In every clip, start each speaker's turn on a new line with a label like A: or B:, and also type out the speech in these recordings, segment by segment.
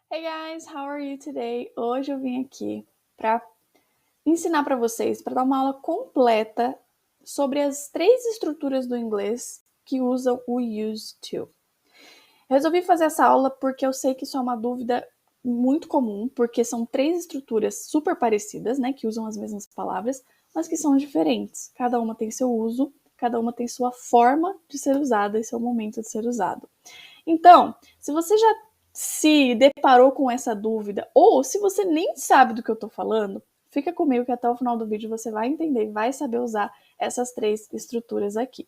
A: Hey guys, how are you today? Hoje eu vim aqui para ensinar para vocês, para dar uma aula completa sobre as 3 estruturas do inglês que usam o used to. Eu resolvi fazer essa aula porque eu sei que isso é uma dúvida muito comum, porque são 3 estruturas super parecidas, né, que usam as mesmas palavras, mas que são diferentes. Cada uma tem seu uso, cada uma tem sua forma de ser usada e seu momento de ser usado. Então, se você já se deparou com essa dúvida, ou se você nem sabe do que eu estou falando, fica comigo que até o final do vídeo você vai entender e vai saber usar essas 3 estruturas aqui.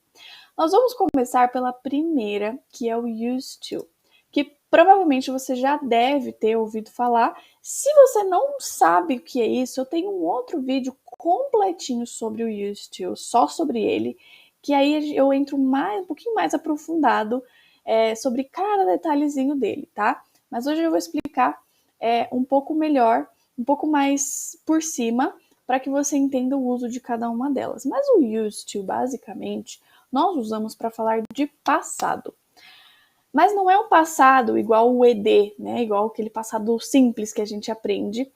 A: Nós vamos começar pela primeira, que é o used to, que provavelmente você já deve ter ouvido falar. Se você não sabe o que é isso, eu tenho um outro vídeo completinho sobre o used to, só sobre ele, que aí eu entro um pouquinho mais aprofundado sobre cada detalhezinho dele, tá? Mas hoje eu vou explicar um pouco melhor, um pouco mais por cima, para que você entenda o uso de cada uma delas. Mas o used to, basicamente, nós usamos para falar de passado. Mas não é um passado igual o ED, né? Igual aquele passado simples que a gente aprende,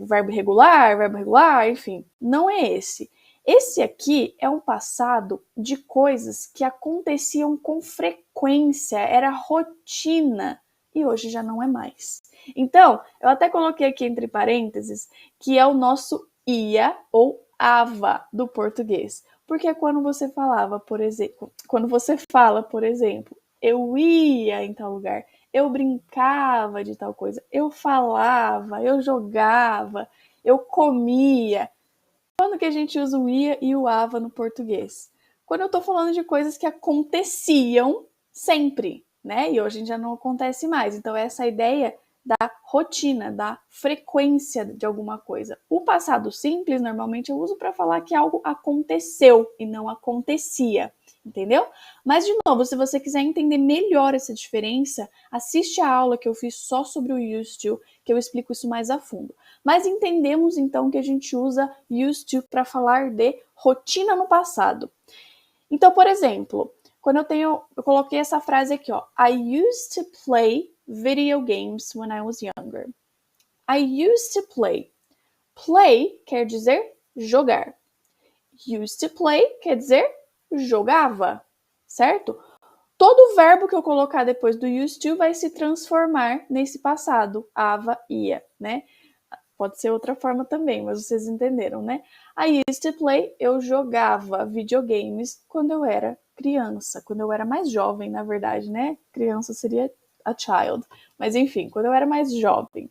A: verbo irregular, enfim. Não é esse. Esse aqui é um passado de coisas que aconteciam com frequência, era rotina, e hoje já não é mais. Então, eu até coloquei aqui entre parênteses que é o nosso ia ou ava do português. Porque é quando você falava, por exemplo, quando você fala, por exemplo, eu ia em tal lugar, eu brincava de tal coisa, eu falava, eu jogava, eu comia. Quando que a gente usa o ia e o ava no português? Quando eu tô falando de coisas que aconteciam sempre, né? E hoje já não acontece mais. Então, essa ideia da rotina, da frequência de alguma coisa. O passado simples, normalmente eu uso para falar que algo aconteceu e não acontecia, entendeu? Mas, de novo, se você quiser entender melhor essa diferença, assiste a aula que eu fiz só sobre o used to, que eu explico isso mais a fundo. Mas entendemos então que a gente usa used to para falar de rotina no passado. Então, por exemplo, quando eu coloquei essa frase aqui, ó. I used to play video games when I was younger. I used to play. Play quer dizer jogar. Used to play quer dizer jogava, certo? Todo verbo que eu colocar depois do used to vai se transformar nesse passado, ava, ia, né? Pode ser outra forma também, mas vocês entenderam, né? I used to play, eu jogava videogames quando eu era criança, quando eu era mais jovem, na verdade, né? Criança seria a child, mas enfim, quando eu era mais jovem.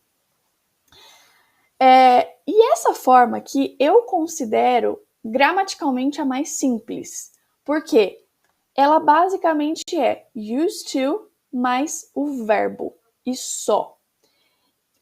A: E essa forma aqui eu considero gramaticalmente a mais simples, porque ela basicamente é used to mais o verbo e só.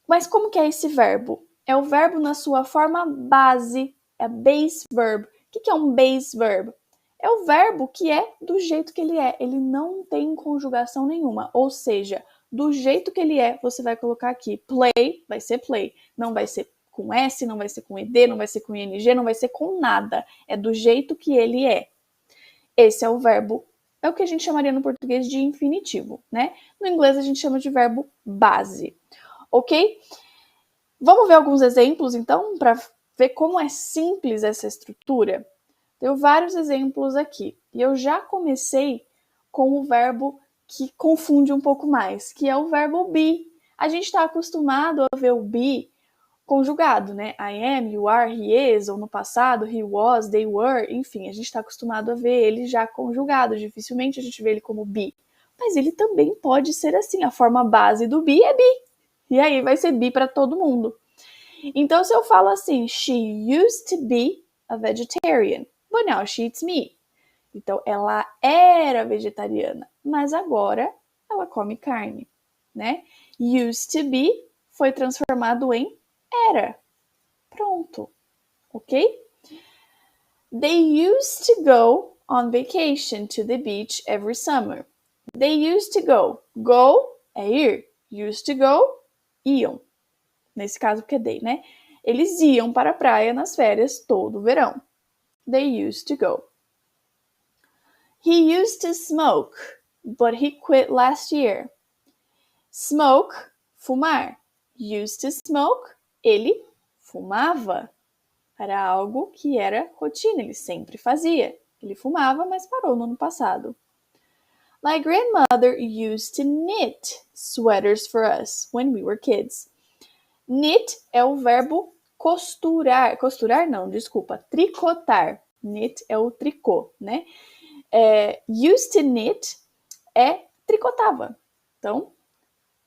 A: Mas como que é esse verbo? É o verbo na sua forma base, é base verb. O que é um base verb? É o verbo que é do jeito que ele é. Ele não tem conjugação nenhuma. Ou seja, do jeito que ele é, você vai colocar aqui. Play, vai ser play. Não vai ser com S, não vai ser com ED, não vai ser com ING, não vai ser com nada. É do jeito que ele é. Esse é o verbo, é o que a gente chamaria no português de infinitivo, né? No inglês a gente chama de verbo base. Ok? Vamos ver alguns exemplos, então, para ver como é simples essa estrutura? Tenho vários exemplos aqui. E eu já comecei com o verbo que confunde um pouco mais, que é o verbo be. A gente está acostumado a ver o be conjugado, né? I am, you are, he is, ou no passado, he was, they were, enfim, a gente está acostumado a ver ele já conjugado. Dificilmente a gente vê ele como be. Mas ele também pode ser assim, a forma base do be é be. E aí vai ser be para todo mundo. Então, se eu falo assim, she used to be a vegetarian, but now she eats meat. Então, ela era vegetariana, mas agora ela come carne, né? Used to be foi transformado em era. Pronto, ok? They used to go on vacation to the beach every summer. They used to go. Go é ir. Used to go, iam. Nesse caso, porque é they, né? Eles iam para a praia nas férias todo o verão. They used to go. He used to smoke, but he quit last year. Smoke fumar. Used to smoke, ele fumava. Era algo que era rotina, ele sempre fazia. Ele fumava, mas parou no ano passado. My grandmother used to knit sweaters for us when we were kids. Knit é o verbo costurar. Costurar não, desculpa. Tricotar. Knit é o tricô, né? Used to knit é tricotava. Então,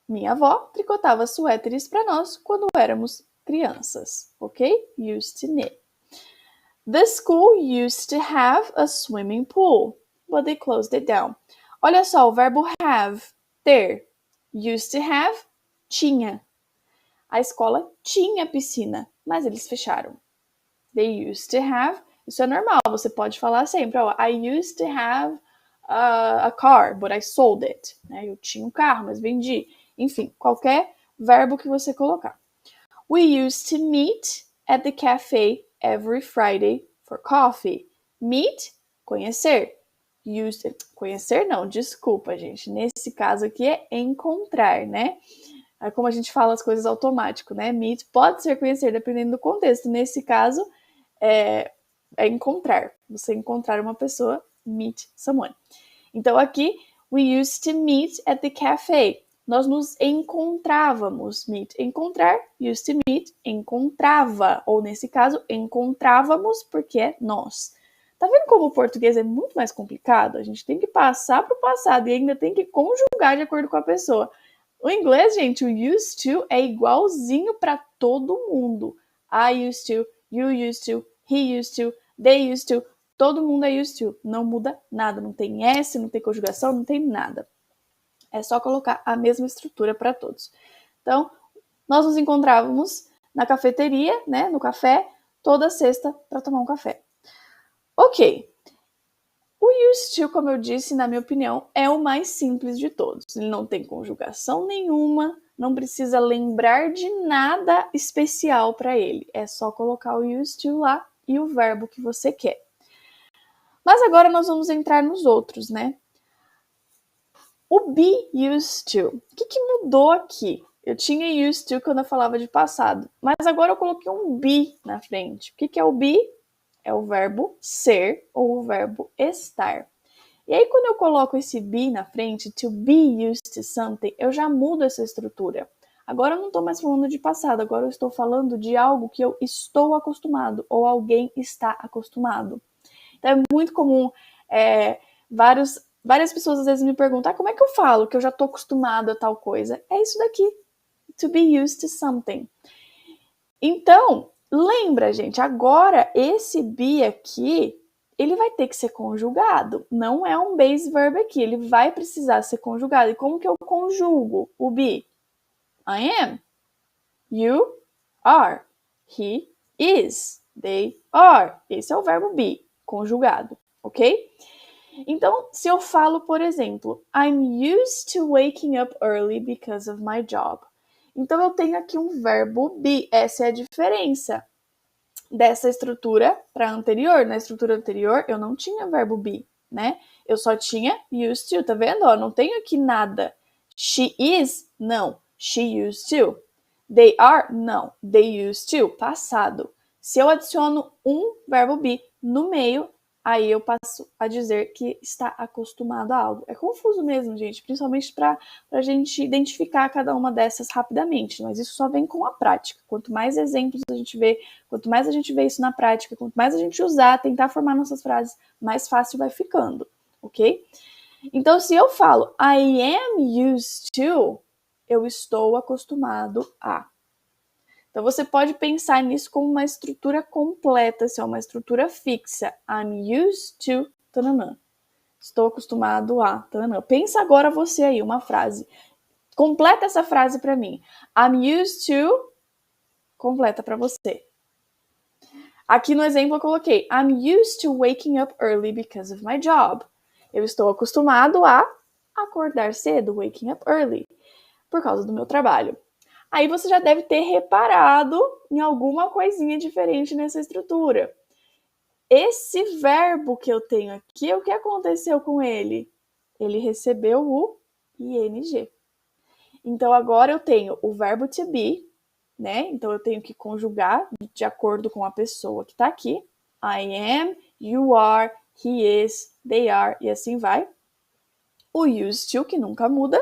A: minha avó tricotava suéteres para nós quando éramos crianças, ok? Used to knit. The school used to have a swimming pool, but they closed it down. Olha só, o verbo have, ter. Used to have, tinha. A escola tinha piscina, mas eles fecharam. They used to have, isso é normal, você pode falar sempre, I used to have a car, but I sold it. Eu tinha um carro, mas vendi. Enfim, qualquer verbo que você colocar. We used to meet at the cafe every Friday for coffee. Meet, conhecer. Conhecer não, desculpa, gente. Nesse caso aqui é encontrar, né? É como a gente fala as coisas automático, né? Meet pode ser conhecer, dependendo do contexto. Nesse caso, é encontrar. Você encontrar uma pessoa, meet someone. Então aqui, we used to meet at the cafe. Nós nos encontrávamos. Meet, encontrar. Used to meet, encontrava. Ou nesse caso, encontrávamos porque é nós. Tá vendo como o português é muito mais complicado? A gente tem que passar para o passado e ainda tem que conjugar de acordo com a pessoa. O inglês, gente, o used to é igualzinho para todo mundo. I used to, you used to, he used to, they used to. Todo mundo é used to. Não muda nada. Não tem S, não tem conjugação, não tem nada. É só colocar a mesma estrutura para todos. Então, nós nos encontrávamos na cafeteria, né, no café, toda sexta para tomar um café. Ok. O used to, como eu disse, na minha opinião, é o mais simples de todos. Ele não tem conjugação nenhuma, não precisa lembrar de nada especial para ele. É só colocar o used to lá e o verbo que você quer. Mas agora nós vamos entrar nos outros, né? O be used to. O que mudou aqui? Eu tinha used to quando eu falava de passado, mas agora eu coloquei um be na frente. O que é o be? É o verbo ser ou o verbo estar. E aí, quando eu coloco esse be na frente, to be used to something, eu já mudo essa estrutura. Agora eu não estou mais falando de passado, agora eu estou falando de algo que eu estou acostumado ou alguém está acostumado. Então é muito comum, várias pessoas às vezes me perguntam, como é que eu falo que eu já estou acostumado a tal coisa? É isso daqui, to be used to something. Então, lembra, gente, agora esse be aqui, ele vai ter que ser conjugado. Não é um base verb aqui, ele vai precisar ser conjugado. E como que eu conjugo o be? I am. You are. He is. They are. Esse é o verbo be, conjugado, ok? Então, se eu falo, por exemplo, I'm used to waking up early because of my job. Então, eu tenho aqui um verbo be. Essa é a diferença dessa estrutura para a anterior. Na estrutura anterior, eu não tinha verbo be, né? Eu só tinha used to, tá vendo? Não tenho aqui nada. She is? Não. She used to. They are? Não. They used to. Passado. Se eu adiciono um verbo be no meio, aí eu passo a dizer que está acostumado a algo. É confuso mesmo, gente, principalmente para a gente identificar cada uma dessas rapidamente, mas isso só vem com a prática. Quanto mais exemplos a gente vê, quanto mais a gente vê isso na prática, quanto mais a gente usar, tentar formar nossas frases, mais fácil vai ficando, ok? Então, se eu falo I am used to, eu estou acostumado a. Então, você pode pensar nisso como uma estrutura completa, se é uma estrutura fixa. I'm used to, tananã. Estou acostumado a, tananã. Pensa agora você aí, uma frase. Completa essa frase para mim. I'm used to, completa para você. Aqui no exemplo eu coloquei I'm used to waking up early because of my job. Eu estou acostumado a acordar cedo, waking up early, por causa do meu trabalho. Aí você já deve ter reparado em alguma coisinha diferente nessa estrutura. Esse verbo que eu tenho aqui, o que aconteceu com ele? Ele recebeu o ing. Então, agora eu tenho o verbo to be, né? Então, eu tenho que conjugar de acordo com a pessoa que está aqui. I am, you are, he is, they are, e assim vai. O used to, que nunca muda.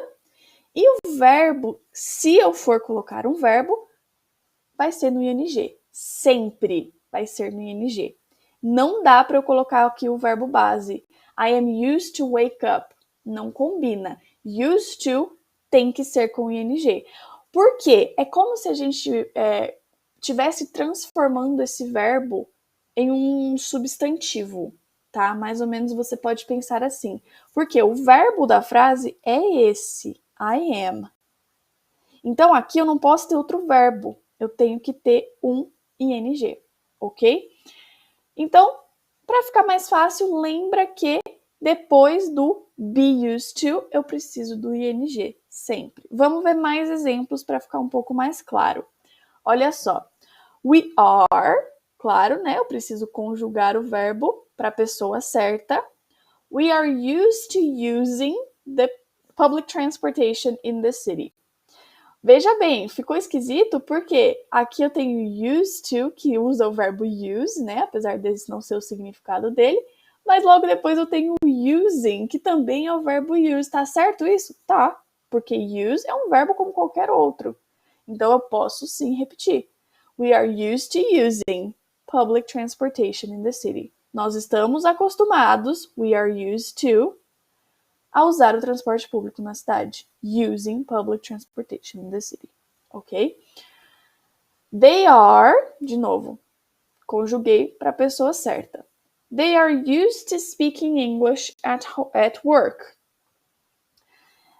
A: E o verbo, se eu for colocar um verbo, vai ser no ing. Sempre vai ser no ing. Não dá para eu colocar aqui o verbo base. I am used to wake up. Não combina. Used to tem que ser com ing. Por quê? É como se a gente tivesse transformando esse verbo em um substantivo, tá? Mais ou menos você pode pensar assim. Porque o verbo da frase é esse, I am. Então, aqui eu não posso ter outro verbo. Eu tenho que ter um ing, ok? Então, para ficar mais fácil, lembra que depois do be used to, eu preciso do ing, sempre. Vamos ver mais exemplos para ficar um pouco mais claro. Olha só. We are, claro, né? Eu preciso conjugar o verbo para a pessoa certa. We are used to using the public transportation in the city. Veja bem, ficou esquisito porque aqui eu tenho used to, que usa o verbo use, né? Apesar desse não ser o significado dele. Mas logo depois eu tenho using, que também é o verbo use. Tá certo isso? Tá. Porque use é um verbo como qualquer outro. Então eu posso sim repetir. We are used to using public transportation in the city. Nós estamos acostumados, we are used to, a usar o transporte público na cidade. Using public transportation in the city. Ok? They are, de novo, conjuguei para a pessoa certa. They are used to speaking English at work.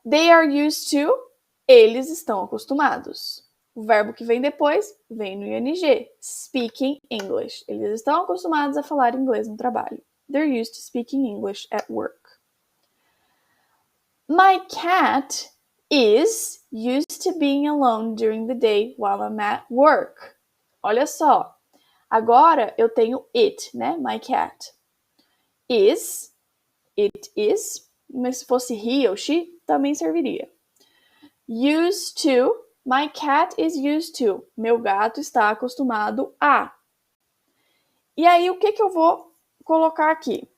A: They are used to, eles estão acostumados. O verbo que vem depois vem no ing. Speaking English. Eles estão acostumados a falar inglês no trabalho. They're used to speaking English at work. My cat is used to being alone during the day while I'm at work. Olha só. Agora eu tenho it, né? My cat. Is, it is, mas se fosse he ou she, também serviria. Used to, my cat is used to. Meu gato está acostumado a. E aí, o que eu vou colocar aqui?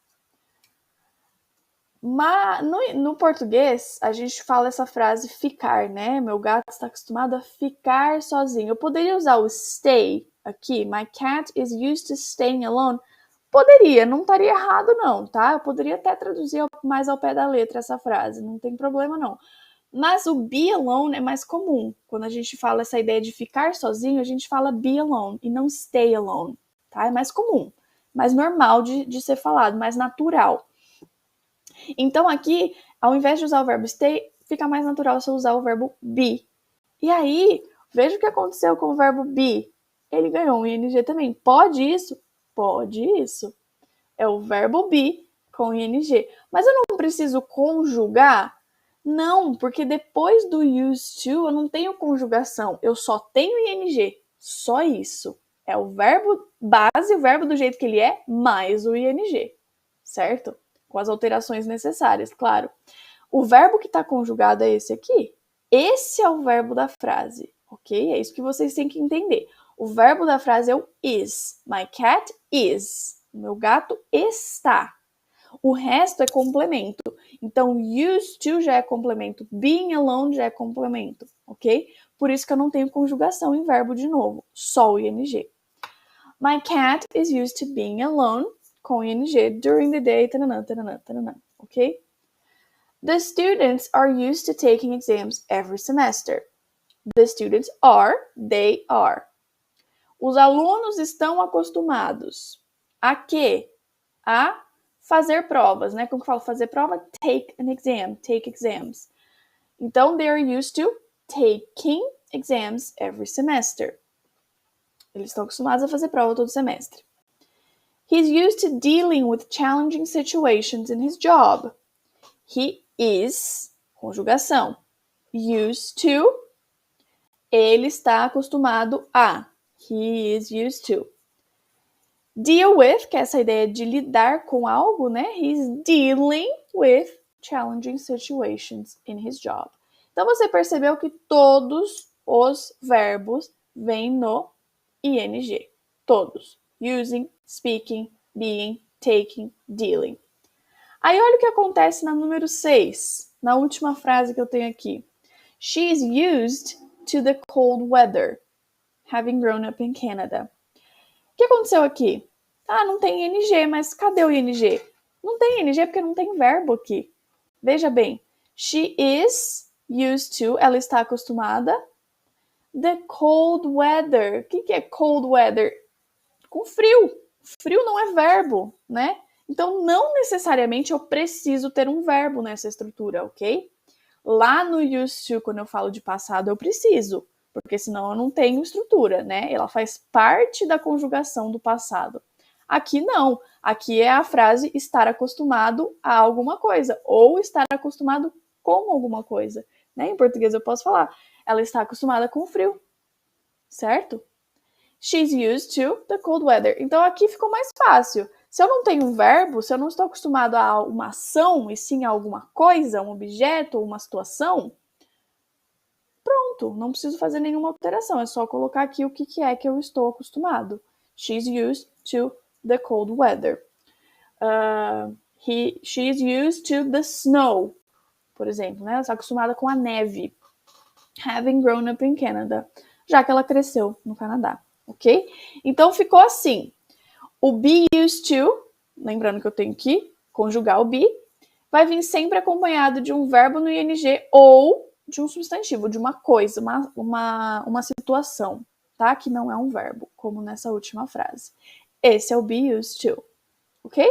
A: No português, a gente fala essa frase ficar, né? Meu gato está acostumado a ficar sozinho. Eu poderia usar o stay aqui. My cat is used to staying alone. Poderia, não estaria errado não, tá? Eu poderia até traduzir mais ao pé da letra essa frase, não tem problema não. Mas o be alone é mais comum. Quando a gente fala essa ideia de ficar sozinho, a gente fala be alone e não stay alone, tá? É mais comum, mais normal de ser falado, mais natural. Então aqui, ao invés de usar o verbo stay, fica mais natural você usar o verbo be. E aí, veja o que aconteceu com o verbo be. Ele ganhou um ing também. Pode isso? Pode isso. É o verbo be com ing. Mas eu não preciso conjugar? Não, porque depois do used to eu não tenho conjugação. Eu só tenho ing. Só isso. É o verbo base, o verbo do jeito que ele é, mais o ing. Certo? Com as alterações necessárias, claro. O verbo que está conjugado é esse aqui. Esse é o verbo da frase, ok? É isso que vocês têm que entender. O verbo da frase é o is. My cat is. O meu gato está. O resto é complemento. Então, used to já é complemento. Being alone já é complemento, ok? Por isso que eu não tenho conjugação em verbo de novo. Só o ing. My cat is used to being alone com ing during the day, tananã, tananã, tananã, ok? The students are used to taking exams every semester. The students are, they are. Os alunos estão acostumados a quê? A fazer provas, né? Como que eu falo fazer prova? Take an exam, take exams. Então, they are used to taking exams every semester. Eles estão acostumados a fazer prova todo semestre. He's used to dealing with challenging situations in his job. He is, conjugação. Used to, ele está acostumado a. He is used to. Deal with, que é essa ideia de lidar com algo, né? He's dealing with challenging situations in his job. Então, você percebeu que todos os verbos vêm no ing. Todos. Using, speaking, being, taking, dealing. Aí, olha o que acontece na número 6, na última frase que eu tenho aqui. She is used to the cold weather, having grown up in Canada. O que aconteceu aqui? Ah, não tem ing, mas cadê o ing? Não tem ing porque não tem verbo aqui. Veja bem, she is used to, ela está acostumada. The cold weather. O que é cold weather? Com frio. Frio não é verbo, né? Então, não necessariamente eu preciso ter um verbo nessa estrutura, ok? Lá no used to, quando eu falo de passado, eu preciso, porque senão eu não tenho estrutura, né? Ela faz parte da conjugação do passado. Aqui não. Aqui é a frase estar acostumado a alguma coisa, ou estar acostumado com alguma coisa. Né? Em português eu posso falar, ela está acostumada com o frio, certo? She's used to the cold weather. Então aqui ficou mais fácil. Se eu não tenho um verbo, se eu não estou acostumado a uma ação, e sim a alguma coisa, um objeto ou uma situação, pronto, não preciso fazer nenhuma alteração. É só colocar aqui o que é que eu estou acostumado. She's used to the cold weather. She's used to the snow, por exemplo, né? Ela está acostumada com a neve. Having grown up in Canada, já que ela cresceu no Canadá, ok? Então ficou assim. O be used to, lembrando que eu tenho que conjugar o be, vai vir sempre acompanhado de um verbo no ing ou de um substantivo, de uma coisa, uma situação, tá? Que não é um verbo, como nessa última frase. Esse é o be used to, ok?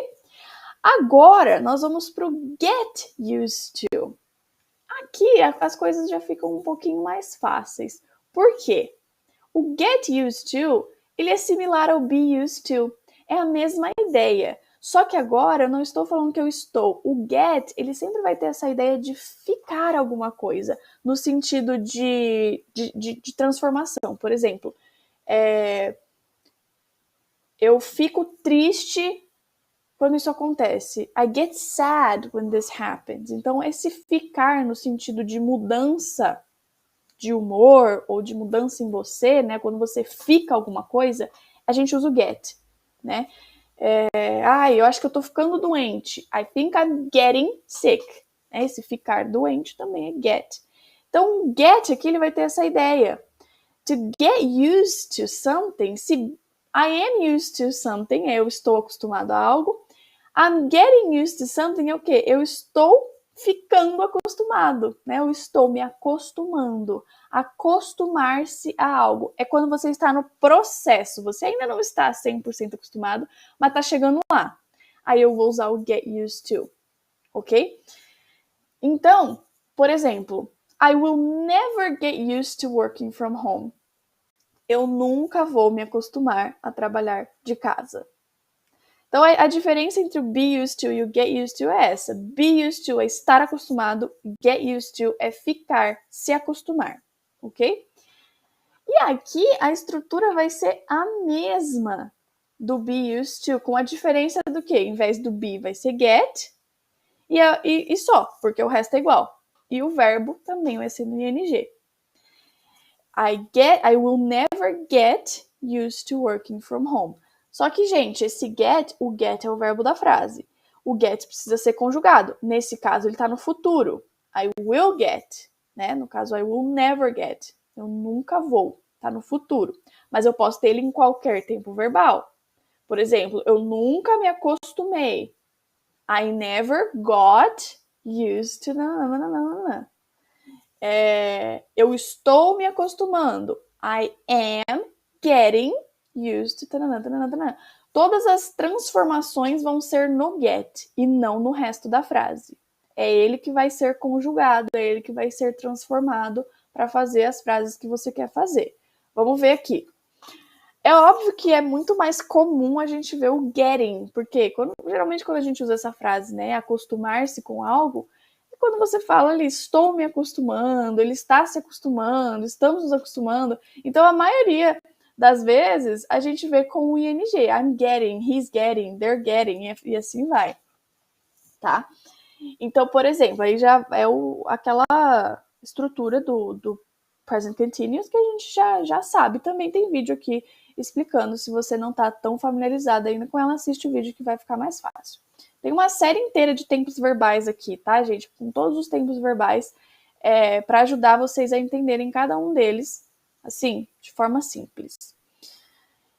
A: Agora, nós vamos para o get used to. Aqui as coisas já ficam um pouquinho mais fáceis. Por quê? O get used to, ele é similar ao be used to. É a mesma ideia. Só que agora eu não estou falando que eu estou. O get, ele sempre vai ter essa ideia de ficar alguma coisa, no sentido de transformação. Por exemplo, eu fico triste quando isso acontece. I get sad when this happens. Então, esse ficar no sentido de mudança de humor ou de mudança em você, né? Quando você fica alguma coisa, a gente usa o get, né? Eu acho que eu tô ficando doente. I think I'm getting sick. Esse ficar doente também é get. Então, get aqui ele vai ter essa ideia. To get used to something, se I am used to something, eu estou acostumado a algo. I'm getting used to something é o quê? Eu estou ficando acostumado, né? Eu estou me acostumando. Acostumar-se a algo. É quando você está no processo. Você ainda não está 100% acostumado, mas está chegando lá. Aí eu vou usar o get used to, ok? Então, por exemplo, I will never get used to working from home. Eu nunca vou me acostumar a trabalhar de casa. Então, a diferença entre o be used to e o get used to é essa. Be used to é estar acostumado, get used to é ficar, se acostumar, ok? E aqui a estrutura vai ser a mesma do be used to, com a diferença do que? Em vez do be vai ser get e só, porque o resto é igual. E o verbo também vai ser no ing. I will never get used to working from home. Só que, gente, o get é o verbo da frase. O get precisa ser conjugado. Nesse caso, ele está no futuro. I will get, né? No caso, I will never get. Eu nunca vou. Está no futuro. Mas eu posso ter ele em qualquer tempo verbal. Por exemplo, eu nunca me acostumei. I never got used to... eu estou me acostumando. I am getting used to... Todas as transformações vão ser no get e não no resto da frase. É ele que vai ser conjugado, é ele que vai ser transformado para fazer as frases que você quer fazer. Vamos ver aqui. É óbvio que é muito mais comum a gente ver o getting, porque geralmente quando a gente usa essa frase, né, acostumar-se com algo, é quando você fala ali, estou me acostumando, ele está se acostumando, estamos nos acostumando. Então, a maioria das vezes, a gente vê com o ing. I'm getting, he's getting, they're getting, e assim vai. Tá? Então, por exemplo, aí já é aquela estrutura do present continuous, que a gente já sabe. Também tem vídeo aqui explicando. Se você não está tão familiarizado ainda com ela, assiste o vídeo que vai ficar mais fácil. Tem uma série inteira de tempos verbais aqui, tá, gente? Com todos os tempos verbais, para ajudar vocês a entenderem cada um deles, assim, de forma simples.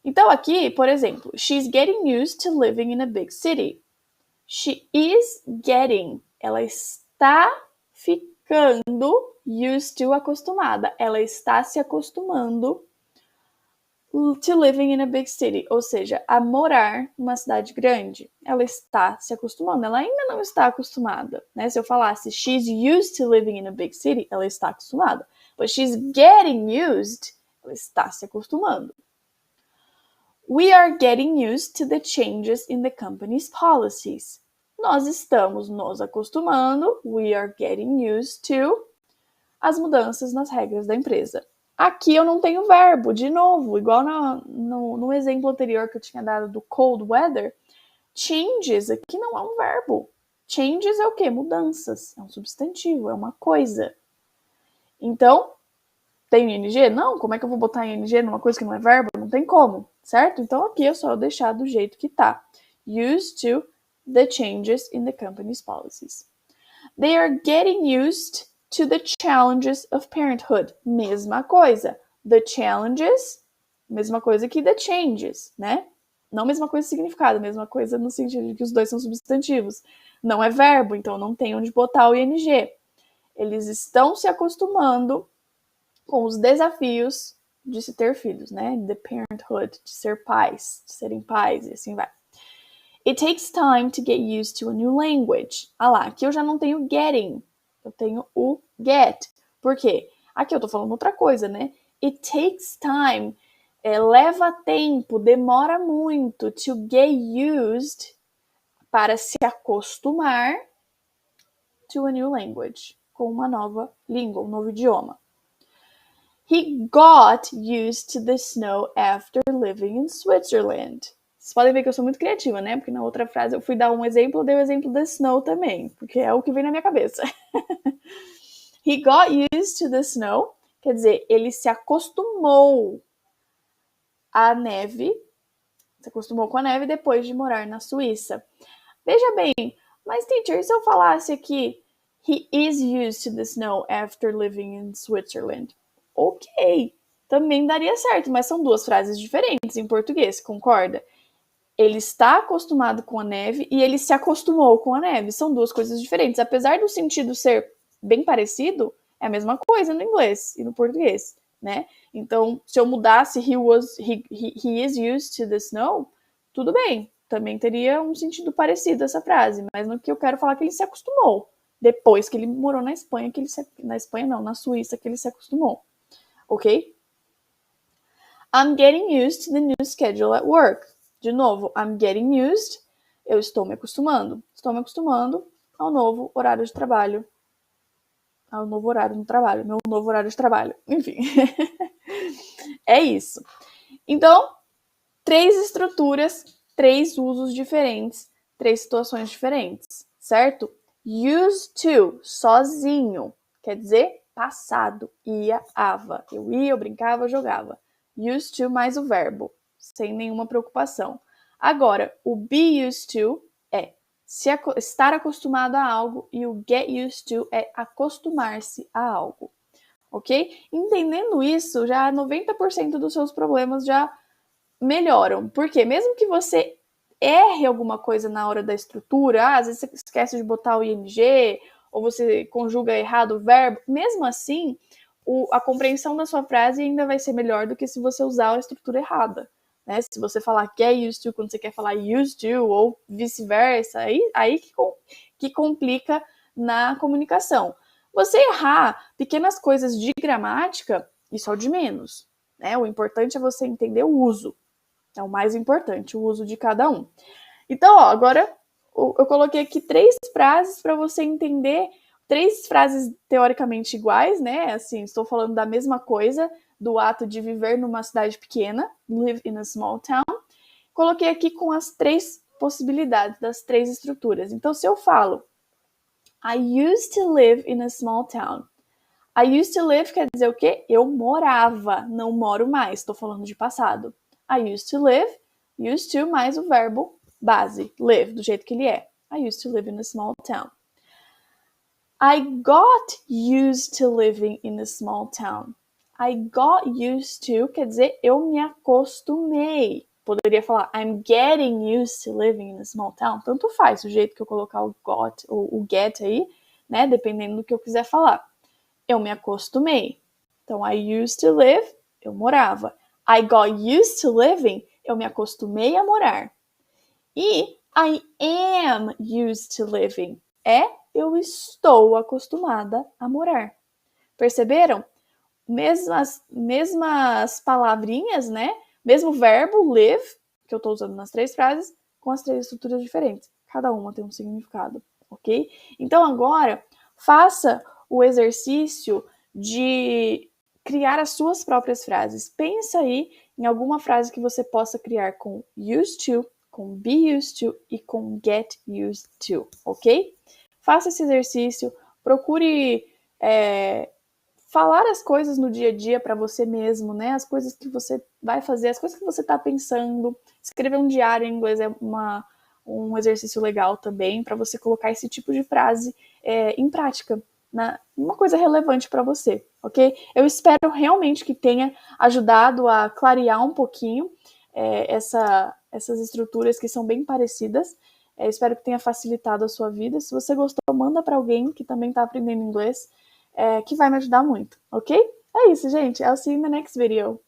A: Então aqui, por exemplo, she's getting used to living in a big city. She is getting, ela está ficando used to, acostumada. Ela está se acostumando to living in a big city, ou seja, a morar numa cidade grande. Ela está se acostumando, ela ainda não está acostumada, né? Se eu falasse she's used to living in a big city, ela está acostumada. But she's getting used, ela está se acostumando. We are getting used to the changes in the company's policies. Nós estamos nos acostumando, we are getting used to, as mudanças nas regras da empresa. Aqui eu não tenho verbo, de novo, igual no exemplo anterior que eu tinha dado do cold weather, changes aqui não é um verbo. Changes é o quê? Mudanças. É um substantivo, é uma coisa. Então, tem ing? Não, como é que eu vou botar ing numa coisa que não é verbo? Não tem como, certo? Então aqui é só deixar do jeito que tá. Used to the changes in the company's policies. They are getting used to the challenges of parenthood. Mesma coisa. The challenges, mesma coisa que the changes, né? Não mesma coisa de significado, mesma coisa no sentido de que os dois são substantivos. Não é verbo, então não tem onde botar o ing. Eles estão se acostumando com os desafios de se ter filhos, né? The parenthood, de ser pais, de serem pais, e assim vai. It takes time to get used to a new language. Ah lá, aqui eu já não tenho getting, eu tenho o get. Por quê? Aqui eu tô falando outra coisa, né? It takes time, leva tempo, demora muito to get used, para se acostumar to a new language, com uma nova língua, um novo idioma. He got used to the snow after living in Switzerland. Vocês podem ver que eu sou muito criativa, né? Porque na outra frase eu fui dar um exemplo, eu dei o exemplo da snow também, porque é o que vem na minha cabeça. He got used to the snow, quer dizer, ele se acostumou à neve, se acostumou com a neve depois de morar na Suíça. Veja bem, mas teacher, se eu falasse aqui, he is used to the snow after living in Switzerland. Ok, também daria certo, mas são duas frases diferentes em português, concorda? Ele está acostumado com a neve e ele se acostumou com a neve. São duas coisas diferentes. Apesar do sentido ser bem parecido, é a mesma coisa no inglês e no português, né? Então, se eu mudasse he is used to the snow, tudo bem. Também teria um sentido parecido essa frase, mas no que eu quero falar é que ele se acostumou. Depois que ele morou na Espanha, na Suíça, que ele se acostumou. Ok? I'm getting used to the new schedule at work. De novo, I'm getting used, eu estou me acostumando. Estou me acostumando ao novo horário de trabalho. Ao novo horário no trabalho, meu novo horário de trabalho. Enfim, é isso. Então, 3 estruturas, 3 usos diferentes, 3 situações diferentes, certo? Used to, sozinho, quer dizer passado, ia, ava. Eu ia, eu brincava, eu jogava. Used to mais o verbo, sem nenhuma preocupação. Agora, o be used to é estar acostumado a algo e o get used to é acostumar-se a algo, ok? Entendendo isso, já 90% dos seus problemas já melhoram, porque mesmo que você erre alguma coisa na hora da estrutura, às vezes você esquece de botar o ing, ou você conjuga errado o verbo, mesmo assim, a compreensão da sua frase ainda vai ser melhor do que se você usar a estrutura errada. Né? Se você falar get used to quando você quer falar used to, ou vice-versa, aí que complica na comunicação. Você errar pequenas coisas de gramática, isso é o de menos. Né? O importante é você entender o uso. É o mais importante, o uso de cada um. Então, ó, agora eu coloquei aqui 3 frases para você entender, 3 frases teoricamente iguais, né? Assim, estou falando da mesma coisa, do ato de viver numa cidade pequena, live in a small town. Coloquei aqui com as 3 possibilidades, das 3 estruturas. Então, se eu falo, I used to live in a small town. I used to live quer dizer o quê? Eu morava, não moro mais. Estou falando de passado. I used to live, used to mais o verbo base, live, do jeito que ele é. I used to live in a small town. I got used to living in a small town. I got used to quer dizer eu me acostumei. Poderia falar I'm getting used to living in a small town. Tanto faz o jeito que eu colocar o got ou o get aí, né? Dependendo do que eu quiser falar. Eu me acostumei. Então, I used to live, eu morava. I got used to living, eu me acostumei a morar. E I am used to living eu estou acostumada a morar. Perceberam? Mesmas palavrinhas, né? Mesmo verbo live, que eu estou usando nas 3 frases, com as 3 estruturas diferentes. Cada uma tem um significado, ok? Então agora, faça o exercício de criar as suas próprias frases. Pensa aí em alguma frase que você possa criar com used to, com be used to e com get used to, ok? Faça esse exercício, procure falar as coisas no dia a dia para você mesmo, né? As coisas que você vai fazer, as coisas que você está pensando. Escrever um diário em inglês é um exercício legal também para você colocar esse tipo de frase em prática, uma coisa relevante para você, ok? Eu espero realmente que tenha ajudado a clarear um pouquinho essas estruturas que são bem parecidas. Espero que tenha facilitado a sua vida. Se você gostou, manda para alguém que também está aprendendo inglês, que vai me ajudar muito, ok? É isso, gente. I'll see you in the next video.